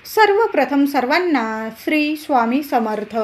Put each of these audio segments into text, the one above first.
सर्वप्रथम सर्वांना श्री स्वामी समर्थ.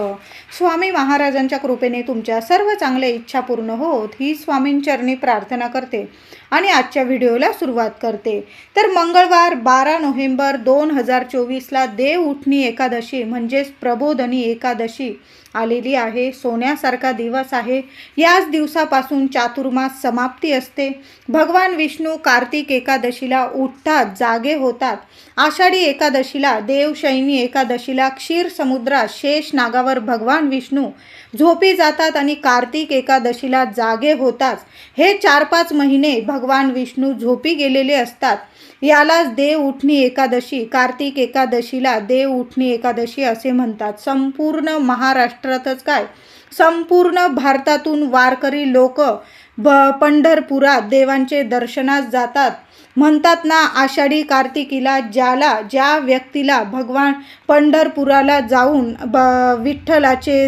स्वामी महाराजांच्या कृपेने तुमच्या सर्व चांगल्या इच्छा पूर्ण होत ही स्वामींचरणी प्रार्थना करते आणि आजच्या व्हिडिओला सुरुवात करते. तर मंगळवार 12 नोव्हेंबर 2024ला देव उठणी एकादशी म्हणजेच प्रबोधनी एकादशी आलेली आहे. सोन्यासारखा दिवस आहे. याच दिवसापासून चातुर्मास समाप्ती असते. भगवान विष्णू कार्तिक एकादशीला उठतात, जागे होतात. आषाढी एकादशीला देवशयनी एकादशीला क्षीर समुद्रात शेष नागावर भगवान विष्णू झोपी जातात आणि कार्तिक एकादशीला जागे होतात. हे 4-5 महिने भगवान विष्णू झोपी गेलेले असतात. यालाच देव उठणी एकादशी, कार्तिक एकादशीला देव उठणी एकादशी असे म्हणतात. संपूर्ण महाराष्ट्रातच काय, संपूर्ण भारतातून वारकरी लोक पंढरपुरात देवांचे दर्शनास जातात. म्हणतात ना, आषाढी कार्तिकीला ज्या व्यक्तीला भगवान पंढरपुराला जाऊन विठ्ठलाचे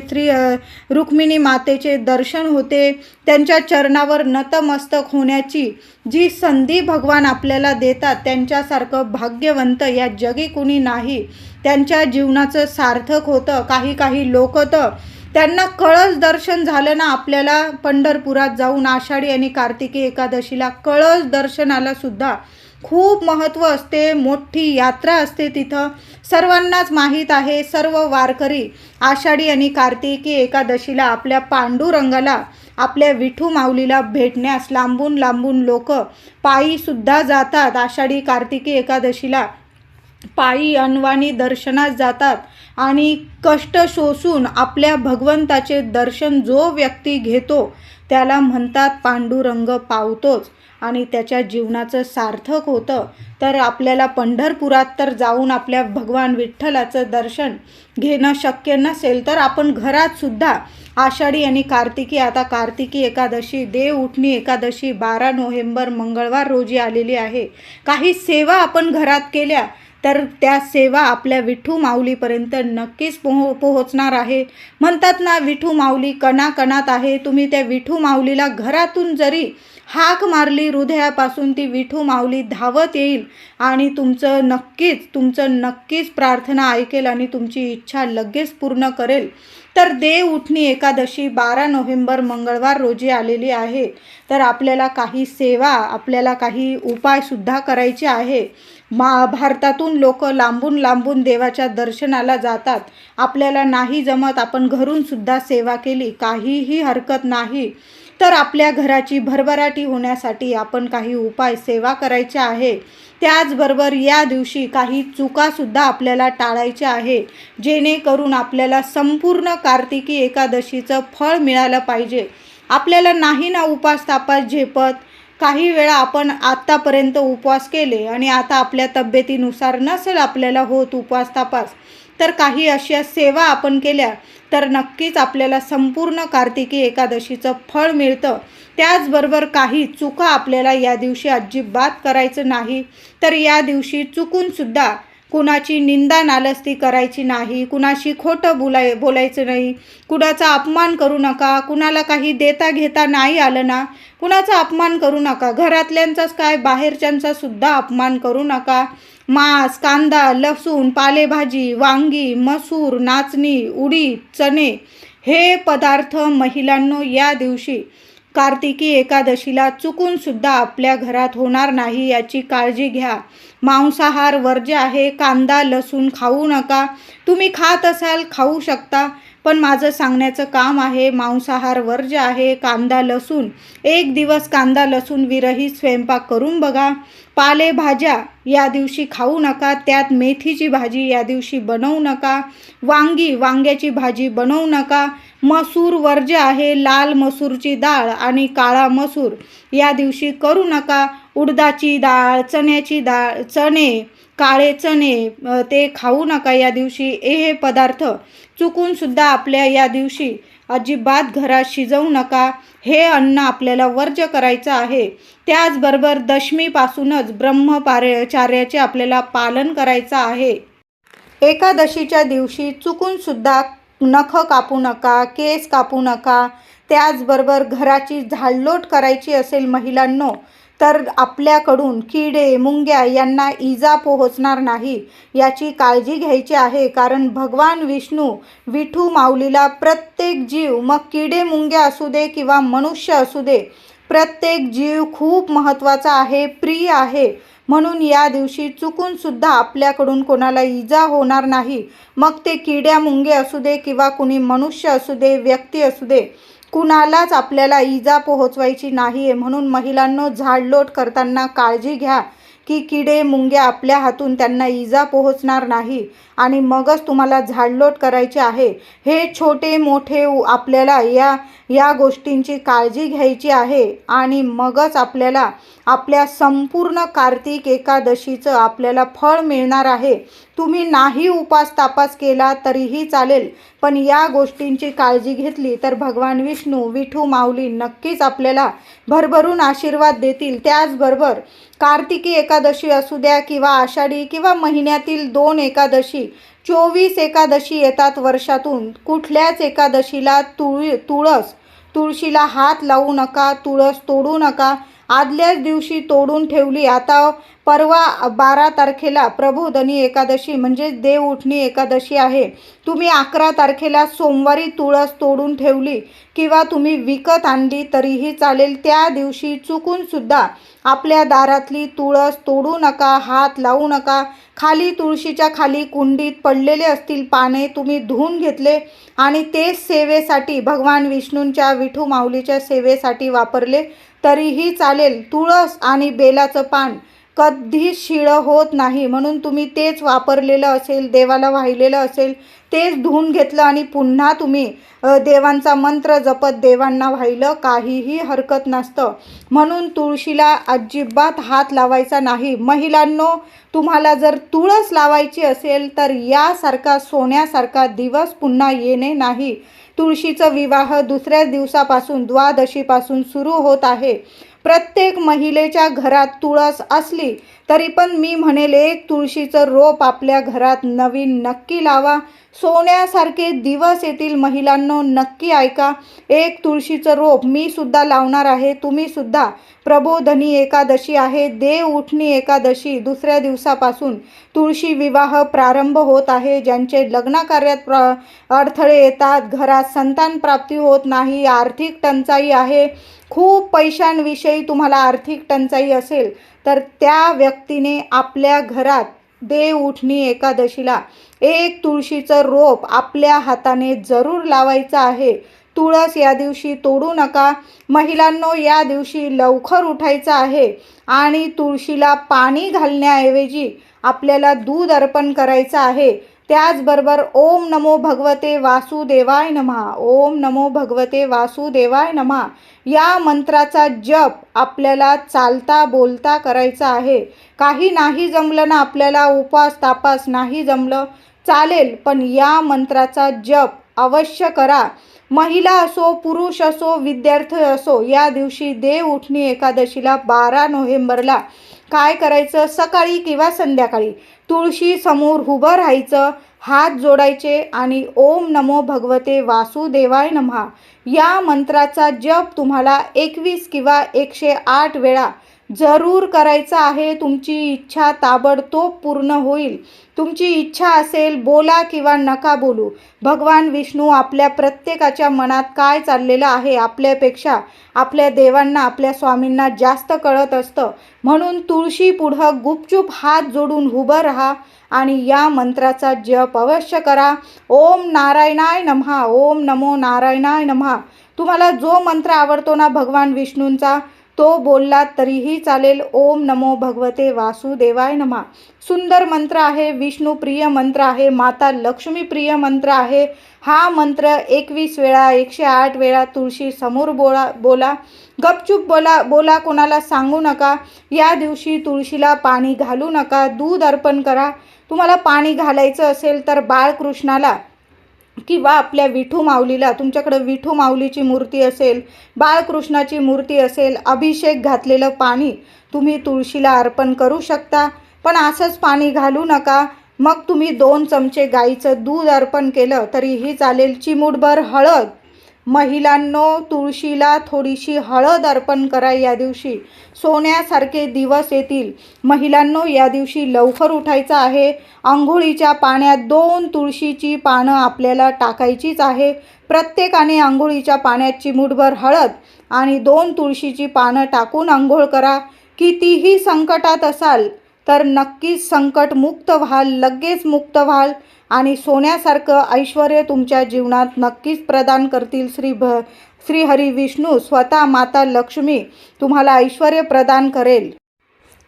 रुक्मिणी मातेचे दर्शन होते, त्यांच्या चरणावर नतमस्तक होण्याची जी संधी भगवान आपल्याला देतात, त्यांच्यासारखं भाग्यवंत या जगी कुणी नाही. त्यांच्या जीवनाचं सार्थक होतं. काही लोक तर त्यांना कळस दर्शन झालं ना, आपल्याला पंढरपुरात जाऊन आषाढी आणि कार्तिकी एकादशीला कळस दर्शनाला सुद्धा खूप महत्त्व असते. मोठी यात्रा असते तिथं. सर्वांनाच माहीत आहे, सर्व वारकरी आषाढी आणि कार्तिकी एकादशीला आपल्या पांडुरंगाला, आपल्या विठू माऊलीला भेटण्यास लांबून लांबून लोक पायी सुद्धा जातात. आषाढी कार्तिकी एकादशीला पायी अनवाणी दर्शनास जातात आणि कष्ट सोसून आपल्या भगवंताचे दर्शन जो व्यक्ती घेतो त्याला म्हणतात पांडुरंग पावतोच आणि त्याच्या जीवनाचं सार्थक होतं. तर आपल्याला पंढरपुरात तर जाऊन आपल्या भगवान विठ्ठलाचं दर्शन घेणं शक्य नसेल तर आपण घरात सुद्धा आषाढी आणि कार्तिकी, आता कार्तिकी एकादशी, देव उठणी एकादशी 12 नोव्हेंबर मंगळवार रोजी आलेली आहे. काही सेवा आपण घरात केल्या तर त्या सेवा आपल्या विठू माऊलीपर्यंत नक्कीच पोहोचणार आहे. म्हणतात ना, विठू माऊली कणाकणात आहे. तुम्ही त्या विठू माऊलीला घरातून जरी हाक मारली हृदयापासून, ती विठू माऊली धावत येईल आणि तुमचं नक्कीच प्रार्थना ऐकेल आणि तुमची इच्छा लगेच पूर्ण करेल. तर देव उठणी एकादशी 12 नोव्हेंबर मंगळवार रोजी आलेली आहे. तर आपल्याला काही सेवा, आपल्याला काही उपायसुद्धा करायचे आहे. भारतातून लोक लांबून लांबून देवाच्या दर्शनाला जातात. आपल्याला नाही जमत, आपण घरून सुद्धा सेवा केली, काहीही हरकत नाही. तर आपल्या घराची भरभराटी होण्यासाठी आपण काही उपाय, सेवा करायच्या आहे. त्याचबरोबर या दिवशी काही चुकासुद्धा आपल्याला टाळायच्या आहे, जेणेकरून आपल्याला संपूर्ण कार्तिकी एकादशीचं फळ मिळालं पाहिजे. आपल्याला नाही ना उपास तापास झेपत. काही वेळा आपण आत्तापर्यंत उपवास केले आणि आता आपल्या तब्येतीनुसार नसेल आपल्याला होत उपवास तापास, तर काही अशा सेवा आपण केल्या तर नक्कीच आपल्याला संपूर्ण कार्तिकी एकादशीचं फळ मिळतं. त्याचबरोबर काही चुका आपल्याला या दिवशी अजिबात करायचं नाही. तर या दिवशी चुकूनसुद्धा कुणाची निंदा नालस्ती करायची नाही, कुणाशी खोटं बोलायचं नाही, कुणाचा अपमान करू नका. कुणाला काही देता घेता नाही आलं ना, कुणाचा अपमान करू नका. घरातल्यांचाच काय, बाहेरच्यांचा सुद्धा अपमान करू नका. मांस, कांदा, लसूण, पालेभाजी, वांगी, मसूर, नाचणी, उडीद, चणे हे पदार्थ महिलांनो या दिवशी कार्तिकी एकादशीला चुकूनसुद्धा आपल्या घरात होणार नाही, याची काळजी घ्या. मांसाहार वर्ज्य आहे. कांदा, लसूण खाऊ नका. तुम्ही खात असाल, खाऊ शकता, पण माझं सांगण्याचं काम आहे, मांसाहार वर्ज्य आहे. कांदा लसूण, एक दिवस कांदा लसूण विरहित स्वयंपाक करून बघा. पालेभाज्या या दिवशी खाऊ नका. त्यात मेथीची भाजी या दिवशी बनवू नका. वांग्याची भाजी बनवू नका. मसूर वर्ज्य आहे. लाल मसूरची डाळ आणि काळा मसूर या दिवशी करू नका. उडदाची डाळ, चणे, काळे चणे ते खाऊ नका या दिवशी. हे पदार्थ चुकूनसुद्धा आपल्या या दिवशी अजिबात घरात शिजवू नका. हे अन्न आपल्याला वर्ज्य करायचं आहे. त्याचबरोबर दशमीपासूनच ब्रह्मचर्याचे आपल्याला पालन करायचं आहे. एकादशीच्या दिवशी चुकूनसुद्धा नख कापू नका, केस कापू नका. त्याचबरोबर घराची झाडलोट करायची असेल महिलांनो, तर आपल्याकडून किडे मुंग्या यांना इजा पोहोचणार नाही याची काळजी घ्यायची आहे. कारण भगवान विष्णू विठू माऊलीला प्रत्येक जीव, मग किडे मुंग्या असू दे किंवा मनुष्य असू दे, प्रत्येक जीव खूप महत्त्वाचा आहे, प्रिय आहे. म्हणून या दिवशी चुकून सुद्धा आपल्याकडून कोणाला इजा होणार नाही. मग ते किड्या मुंगे असू दे किंवा कुणी मनुष्य असू दे, व्यक्ती असू दे, कुणालाच आपल्याला इजा पोहोचवायची नाही आहे. म्हणून महिलांनो, झाडलोट करताना काळजी घ्या की किडे मुंग्या आपल्या हातून त्यांना इजा पोहोचणार नाही आणि मगच तुम्हाला झाडलोट करायची आहे. हे छोटे मोठे आपल्याला या गोष्टींची काळजी घ्यायची आहे आणि मगच आपल्याला आपल्या संपूर्ण कार्तिक एकादशीचं आपल्याला फळ मिळणार आहे. तुम्ही नाही उपास तापास केला तरीही चालेल, पण या गोष्टींची काळजी घेतली तर भगवान विष्णू विठू माऊली नक्कीच आपल्याला भरभरून आशीर्वाद देतील. त्याचबरोबर कार्तिकी एकादशी असू द्या किंवा आषाढी किंवा महिन्यातील 2 एकादशी, 24 एकादशी येतात वर्षातून. कुठल्याच एकादशीला तुळशीला हात लावू नका, तुळस तोडू नका. आदल्याच दिवशी तोडून ठेवली, आता परवा 12 तारखेला प्रबोधनी एकादशी म्हणजेच देव उठणी एकादशी आहे. तुम्ही 11 तारखेला सोमवारी तुळस तोडून ठेवली किंवा तुम्ही विकत आणली तरीही चालेल. त्या दिवशी चुकून सुद्धा आपल्या दारातली तुळस तोडू नका, हात लावू नका. खाली तुळशीच्या खाली कुंडीत पडलेले असतील पाने, तुम्ही धुवून घेतले आणि ते सेवेसाठी भगवान विष्णूंच्या विठू माऊलीच्या सेवेसाठी वापरले तरीही चालेल. तुळस आणि बेलाचं पान कधीच शिळं होत नाही. म्हणून तुम्ही तेच वापरलेलं असेल, देवाला वाहिलेलं असेल, तेच धुवून घेतलं आणि पुन्हा तुम्ही देवांचा मंत्र जपत देवांना वाहिलं, काहीही हरकत नसतं. म्हणून तुळशीला अजिबात हात लावायचा नाही. महिलांनो, तुम्हाला जर तुळस लावायची असेल तर यासारखा सोन्यासारखा दिवस पुन्हा येणे नाही. तुळशीचा विवाह दुसऱ्याच दिवसापासून, द्वादशीपासून सुरू होत आहे. प्रत्येक महिलेच्या घरात तुळस असली तरी पण मी म्हणेल एक तुळशीचं रोप आपल्या घरात नवीन नक्की लावा. सोन्यासारखे दिवस येतील. महिलांनो, नक्की ऐका. एक तुळशीचं रोप मी सुद्धा लावणार आहे. तुम्ही सुद्धा. प्रबोधनी एकादशी आहे, देव उठणी एकादशी, दुसऱ्या दिवसापासून तुळशी विवाह प्रारंभ होत आहे. ज्यांचे लग्न कार्यात अडथळे येतात, घरात संतान प्राप्ती होत नाही, आर्थिक टंचाई आहे, खूप पैशांविषयी तुम्हाला आर्थिक टंचाई असेल तर त्या व्यक्तीने आपल्या घरात देव उठणी एकादशीला एक तुळशीचं रोप आपल्या हाताने जरूर लावायचं आहे. तुळस या दिवशी तोडू नका. महिलांनो, या दिवशी लवकर उठायचं आहे आणि तुळशीला पाणी घालण्याऐवजी आपल्याला दूध अर्पण करायचं आहे. त्याचबरोबर ओम नमो भगवते वासुदेवाय नमः, ओम नमो भगवते वासुदेवाय नमः या मंत्राचा जप आपल्याला चालता बोलता करायचा आहे. काही नाही जमलं ना, आपल्याला उपवास तापास नाही जमलं चालेल, पण या मंत्राचा जप अवश्य करा. महिला असो, पुरुष असो, विद्यार्थी असो, या दिवशी देव उठणी एकादशीला 12 नोव्हेंबरला काय करायचं, सकाळी किंवा संध्याकाळी तुळशी समोर उभं राहायचं, हात जोडायचे आणि ओम नमो भगवते वासुदेवाय नमः या मंत्राचा जप तुम्हाला 21 किंवा 108 वेळा जरूर करायचा आहे. तुमची इच्छा ताबडतोब पूर्ण होईल. तुमची इच्छा असेल, बोला किंवा नका बोलू, भगवान विष्णू आपल्या प्रत्येकाच्या मनात काय चाललेलं आहे आपल्यापेक्षा आपल्या देवांना, आपल्या स्वामींना जास्त कळत असतं. म्हणून तुळशी पुढं गुपचूप हात जोडून उभं राहा आणि या मंत्राचा जप अवश्य करा. ओम नारायणाय नमः, ओम नमो नारायणाय नमः. तुम्हाला जो मंत्र आवडतो ना भगवान विष्णूंचा, तो बोललात तरीही चालेल. ओम नमो भगवते वासुदेवाय नमः सुंदर मंत्र आहे, विष्णुप्रिय मंत्र आहे, माता लक्ष्मी प्रिय मंत्र आहे. हा मंत्र 21 वेळा 108 वेळा तुळशी समोर बोला. गपचूप बोला, कोणाला सांगू नका. या दिवशी तुळशीला पाणी घालू नका, दूध अर्पण करा. तुम्हाला पाणी घालायचं असेल तर बाळकृष्णाला किंवा आपल्या विठू माऊलीला, तुमच्याकडे विठू माऊलीची मूर्ती असेल, बाळकृष्णाची मूर्ती असेल, अभिषेक घातलेलं पाणी तुम्ही तुळशीला अर्पण करू शकता. पण असंच पाणी घालू नका. मग तुम्ही 2 चमचे गाईचं दूध अर्पण केलं तरीही चालेल. चिमूटभर हळद, महिलांनो, तुळशीला थोडीशी हळद अर्पण करा. या दिवशी सोन्यासारखे दिवस येतील. महिलांनो, या दिवशी लवकर उठायचं आहे. अंघोळीच्या पाण्यात 2 तुळशीची पानं आपल्याला टाकायचीच आहे. प्रत्येकाने अंघोळीच्या पाण्यात चिमूटभर हळद आणि 2 तुळशीची पानं टाकून अंघोळ करा. कितीही संकटात असाल तर नक्कीच संकटमुक्त व्हाल, लगेच मुक्त व्हाल आणि सोन्यासारखं ऐश्वर्य तुमच्या जीवनात नक्कीच प्रदान करतील. श्री हरी विष्णू स्वतः माता लक्ष्मी तुम्हाला ऐश्वर्य प्रदान करेल.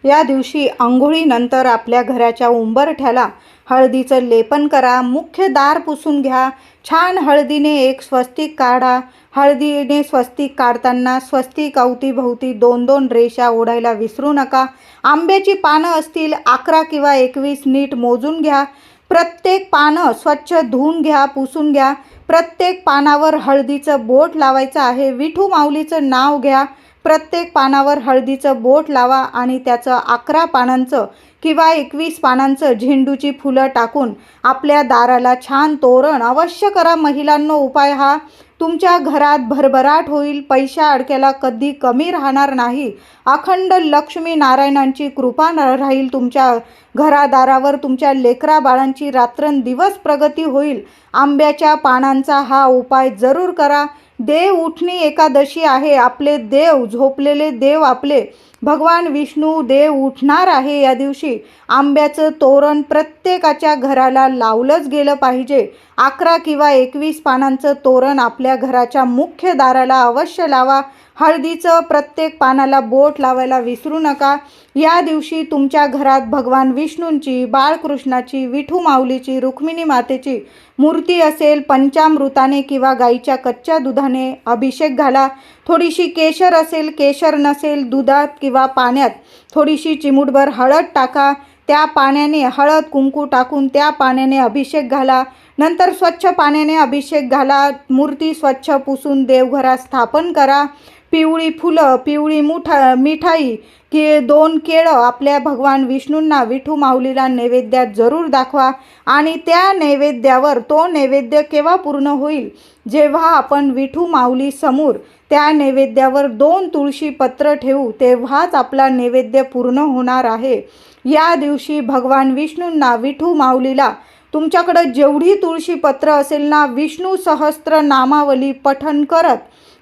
या दिवशी अंघोळीनंतर आपल्या घराच्या उंबरठ्याला हळदीचं लेपन करा. मुख्य दार पुसून घ्या. छान हळदीने एक स्वस्तिक काढा. हळदीने स्वस्तिक काढताना स्वस्तिक अवतीभोवती 2-2 रेषा ओढायला विसरू नका. आंब्याची पानं असतील 11 किंवा 21 नीट मोजून घ्या. प्रत्येक पानं स्वच्छ धुवून घ्या, पुसून घ्या. प्रत्येक पानावर हळदीचं बोट लावायचं आहे. विठू माऊलीचं नाव घ्या. प्रत्येक पानावर हळदीचं बोट लावा आणि त्याचं 11 पानांचं किंवा 21 पानांचं झेंडूची फुलं टाकून आपल्या दाराला छान तोरण अवश्य करा. महिलांनो, उपाय हा तुमच्या घरात भरभराट होईल. पैशा अडक्याला कधी कमी राहणार नाही. अखंड लक्ष्मी नारायणांची कृपा राहील तुमच्या घरादारावर. तुमच्या लेकरा बाळांची रात्रंदिवस प्रगती होईल. आंब्याच्या पानांचा हा उपाय जरूर करा. देव उठणी एकादशी आहे. आपले देव, झोपलेले देव आपले भगवान विष्णू देव उठणार आहे. या दिवशी आंब्याचं तोरण प्रत्येकाच्या घराला लावलंच गेलं पाहिजे. 11 किंवा 21 पानांचं तोरण आपल्या घराच्या मुख्य दाराला अवश्य लावा. हळदीचं प्रत्येक पानाला बोट लावायला विसरू नका. या दिवशी तुमच्या घरात भगवान विष्णूंची, बाळकृष्णाची, विठू माऊलीची, रुक्मिणी मातेची मूर्ती असेल, पंचामृताने किंवा गाईच्या कच्च्या दुधाने अभिषेक घाला. थोडीशी केशर असेल, केशर नसेल, दुधात किंवा पाण्यात थोडीशी चिमूटभर हळद टाका. त्या पाण्याने हळद कुंकू टाकून त्या पाण्याने अभिषेक घाला. नंतर स्वच्छ पाण्याने अभिषेक घाला. मूर्ती स्वच्छ पुसून देवघरात स्थापन करा. पिवळी फुलं, पिवळी मिठाई की 2 केळं आपल्या भगवान विष्णूंना, विठू माऊलीला नैवेद्यात जरूर दाखवा. आणि त्या नैवेद्यावर तो नैवेद्य केव्हा पूर्ण होईल, जेव्हा आपण विठू माऊली समोर त्या नैवेद्यावर 2 तुळशी पत्र ठेवू, तेव्हाच आपला नैवेद्य पूर्ण होणार आहे. या दिवशी भगवान विष्णूंना, विठू माऊलीला तुमच्याकडं जेवढी तुळशी पत्र असेल ना, विष्णू सहस्त्र नामावली पठण करत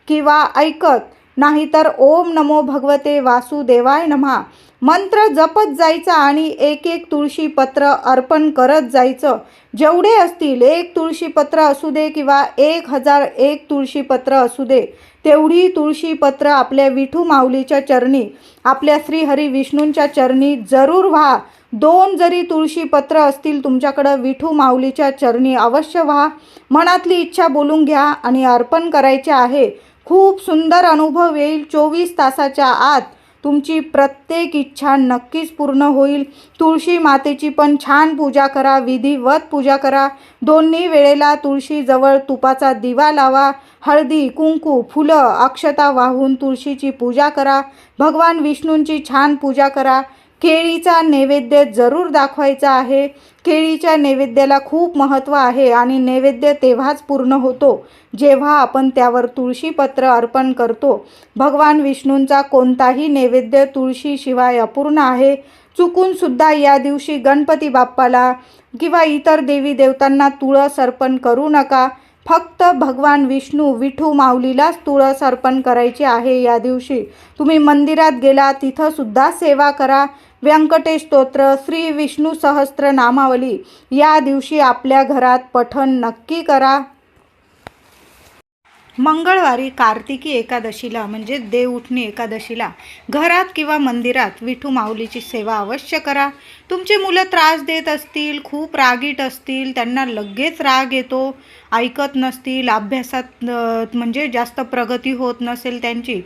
किंवा ऐकत, नाहीतर ओम नमो भगवते वासुदेवाय नमः मंत्र जपत जायचा आणि 1-1 तुळशी पत्र अर्पण करत जायचं. जेवढे असतील, 1 तुळशी पत्र असू दे किंवा 1001 तुळशी पत्र असू दे, तेवढी तुळशी पत्र आपल्या विठू माऊलीच्या चरणी, आपल्या श्री हरी विष्णूंच्या चरणी जरूर व्हा. 2 जरी तुळशी पत्र असतील तुमच्याकडं, विठू माऊलीच्या चरणी अवश्य व्हा. मनातली इच्छा बोलून घ्या आणि अर्पण करायचे आहे. खूप सुंदर अनुभव येईल. 24 तासाच्या आत तुमची प्रत्येक इच्छा नक्कीच पूर्ण होईल. तुळशी मातेची पण छान पूजा करा, विधिवत पूजा करा. दोन्ही वेळेला तुळशीजवळ तुपाचा दिवा लावा. हळदी, कुंकू, फुलं, अक्षता वाहून तुळशीची पूजा करा. भगवान विष्णूंची छान पूजा करा. केळीचा नैवेद्य जरूर दाखवायचा आहे. केळीच्या नैवेद्याला खूप महत्त्व आहे आणि नैवेद्य तेव्हाच पूर्ण होतो जेव्हा आपण त्यावर तुळशीपत्र अर्पण करतो. भगवान विष्णूंचा कोणताही नैवेद्य तुळशीशिवाय अपूर्ण आहे. चुकूनसुद्धा या दिवशी गणपती बाप्पाला किंवा इतर देवी देवतांना तुळस अर्पण करू नका. फक्त भगवान विष्णू, विठू माऊलीलाच तुळस अर्पण करायची आहे. या दिवशी तुम्ही मंदिरात गेला तिथंसुद्धा सेवा करा. व्यंकटेश स्तोत्र, श्री विष्णू सहस्त्र नामावली या दिवशी आपल्या घरात पठण नक्की करा. मंगळवारी कार्तिकी एकादशीला म्हणजे देवउठणी एकादशीला घरात किंवा मंदिरात विठू माऊलीची सेवा अवश्य करा. तुमची मुलं त्रास देत असतील, खूप रागीट असतील, त्यांना लगेच राग येतो, ऐकत नसतील, अभ्यासात म्हणजे जास्त प्रगती होत नसेल त्यांची,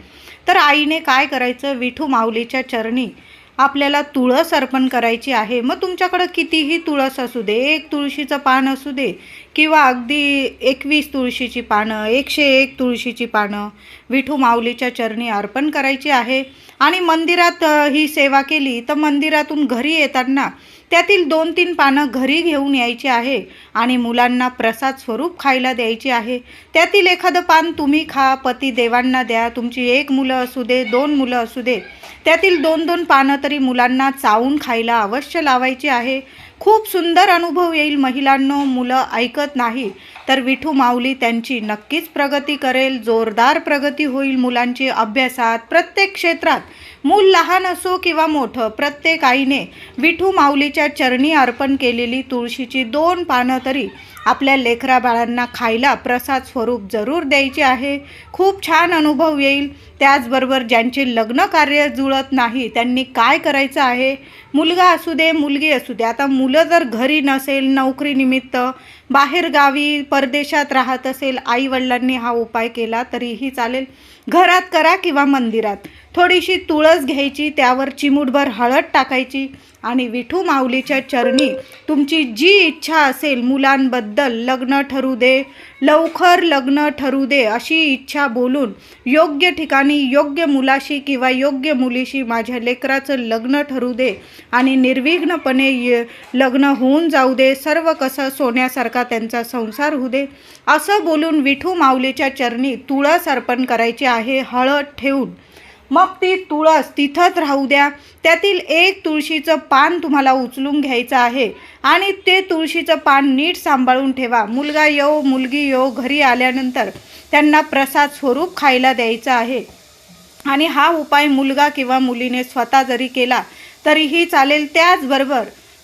तर आईने काय करायचं, विठू माऊलीच्या चरणी आपल्याला तुळस अर्पण करायची आहे. मग तुमच्याकडं कितीही तुळस असू दे, 1 तुळशीचं पान असू दे किंवा अगदी 21 तुळशीची पानं, 101 तुळशीची पानं विठू माऊलीच्या चरणी अर्पण करायची आहे. आणि मंदिरात ही सेवा केली तर मंदिरातून घरी येताना त्यातील 2-3 पानं घरी घेऊन यायची आहे आणि मुलांना प्रसाद स्वरूप खायला द्यायची आहे. त्यातील एखादं पान तुम्ही खा, पती देवांना द्या. तुमची 1 मुलं असू दे, 2 मुलं असू दे, त्यातील 2-2 पानं तरी मुलांना चावून खायला अवश्य लावायची आहे. खूप सुंदर अनुभव येईल महिलांनो. मुलं ऐकत नाही तर विठू माऊली त्यांची नक्कीच प्रगती करेल. जोरदार प्रगती होईल मुलांची अभ्यासात, प्रत्येक क्षेत्रात. मूल लहान असो किंवा मोठं, प्रत्येक आईने विठू माऊलीच्या चरणी अर्पण केलेली तुळशीची 2 पानं तरी आपल्या लेकरा बाळांना खायला प्रसाद स्वरूप जरूर द्यायचे आहे. खूप छान अनुभव येईल. त्याचबरोबर ज्यांचे लग्न कार्य जुळत नाही त्यांनी काय करायचं आहे, मुलगा असू दे मुलगी असू दे. आता मुलं जर घरी नसेल, नोकरीनिमित्त बाहेरगावी परदेशात राहत असेल, आईवडिलांनी हा उपाय केला तरीही चालेल. घरात करा किंवा मंदिरात. थोडीशी तुळस घ्यायची, त्यावर चिमूटभर हळद टाकायची आणि विठू माऊलीच्या चरणी तुमची जी इच्छा असेल, मुलांबद्दल लग्न ठरू दे, लवकर लग्न ठरू दे अशी इच्छा बोलून योग्य ठिकाणी योग्य मुलाशी किंवा योग्य मुलीशी माझ्या लेकराचं लग्न ठरू दे आणि निर्विघ्नपणे लग्न होऊन जाऊ दे, सर्व कसं सोन्यासारखा त्यांचा संसार होऊ दे, असं बोलून विठू माऊलीच्या चरणी तुळस अर्पण करायची आहे हळद ठेवून. मग ती तुळस तिथंच राहू द्या. त्यातील 1 तुळशीचं पान तुम्हाला उचलून घ्यायचं आहे आणि ते तुळशीचं पान नीट सांभाळून ठेवा. मुलगा येऊ मुलगी येऊ, घरी आल्यानंतर त्यांना प्रसाद स्वरूप खायला द्यायचं आहे. आणि हा उपाय मुलगा किंवा मुलीने स्वतः जरी केला तरीही चालेल. त्याचबरोबर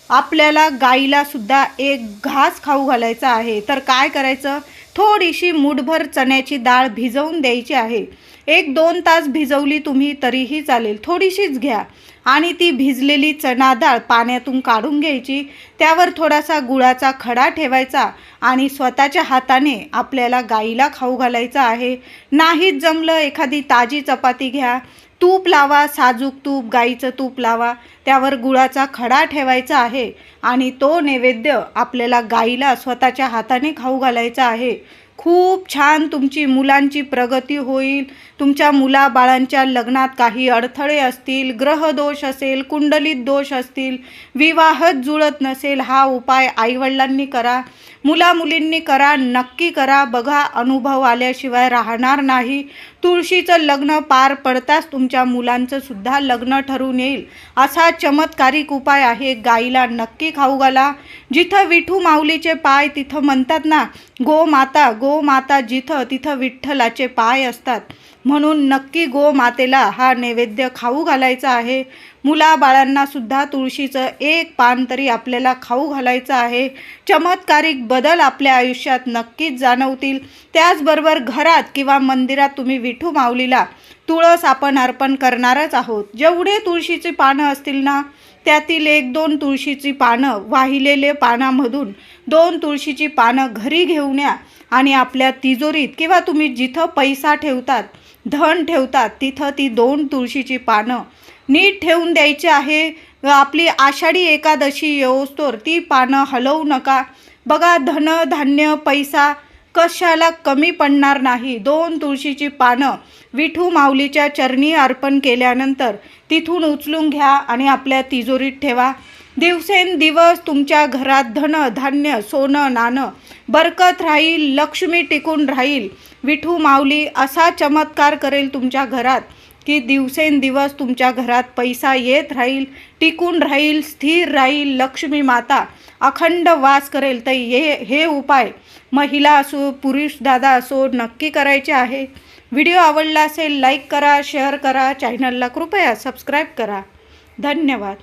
आपल्याला गाईला सुद्धा 1 घास खाऊ घालायचा आहे. तर काय करायचं, थोडीशी मूठभर चण्याची डाळ भिजवून द्यायची आहे. 1-2 तास भिजवली तुम्ही तरीही चालेल, थोडीशीच घ्या. आणि ती भिजलेली चणा डाळ पाण्यातून काढून घ्यायची. त्यावर थोडासा गुळाचा खडा ठेवायचा आणि स्वतःच्या हाताने आपल्याला गाईला खाऊ घालायचं आहे. नाहीच जमलं, एखादी ताजी चपाती घ्या, तूप लावा, साजूक तूप, गाईचं तूप लावा, त्यावर गुळाचा खडा ठेवायचा आहे आणि तो नैवेद्य आपल्याला गाईला स्वतःच्या हाताने खाऊ घालायचा आहे. खूप छान तुमची मुलांची प्रगती होईल. तुमच्या मुलाबाळांच्या लग्नात काही अडथळे असतील, ग्रहदोष असेल, कुंडलीत दोष असतील, विवाहच जुळत नसेल, हा उपाय आईवडिलांनी करा, मुलामुलींनी करा, नक्की करा. बघा, अनुभव आल्याशिवाय राहणार नाही. तुळशीचं लग्न पार पडताच तुमच्या मुलांचं सुद्धा लग्न ठरून येईल. असा चमत्कारिक उपाय आहे. गाईला नक्की खाऊ घाला. जिथं विठू माऊलीचे पाय तिथं म्हणतात ना, गोमाता गोमाता, जिथं तिथं विठ्ठलाचे पाय असतात. म्हणून नक्की गोमातेला हा नैवेद्य खाऊ घालायचा आहे. मुलाबाळांना सुद्धा तुळशीचं 1 पान तरी आपल्याला खाऊ घालायचं आहे. चमत्कारिक बदल आपल्या आयुष्यात नक्कीच जाणवतील. त्याचबरोबर घरात किंवा मंदिरात तुम्ही विठू माऊलीला तुळस आपण अर्पण करणारच आहोत. जेवढे तुळशीची पानं असतील ना, त्यातील 1-2 तुळशीची पानं, वाहिलेले पानामधून 2 तुळशीची पानं घरी घेऊन या आणि आपल्या तिजोरीत किंवा तुम्ही जिथं पैसा ठेवतात, धन ठेवतात, तिथं ती 2 तुळशीची पानं नीट ठेवून द्यायची आहे. आपली आषाढी एकादशी येऊस्तोवर ती पानं हलवू नका. बघा, धन धान्य पैसा कशाला कमी पडणार नाही. 2 तुळशीची पानं विठू माऊलीच्या चरणी अर्पण केल्यानंतर तिथून उचलून घ्या आणि आपल्या तिजोरीत ठेवा. दिवसेंदिवस तुमच्या घरात धन धान्य सोनं नाणं बरकत राहील, लक्ष्मी टिकून राहील. विठू माऊली असा चमत्कार करेल तुमच्या घरात की दिवसेंदिवस तुमच्या घरात पैसा येत राहील, टिकून राहील, स्थिर राहील. लक्ष्मी माता अखंड वास करेल. तर हे उपाय महिला असो पुरुष दादा असो नक्की करायचे आहे. व्हिडिओ आवडला असेल लाईक करा, शेअर करा, चॅनलला कृपया सबस्क्राईब करा. धन्यवाद.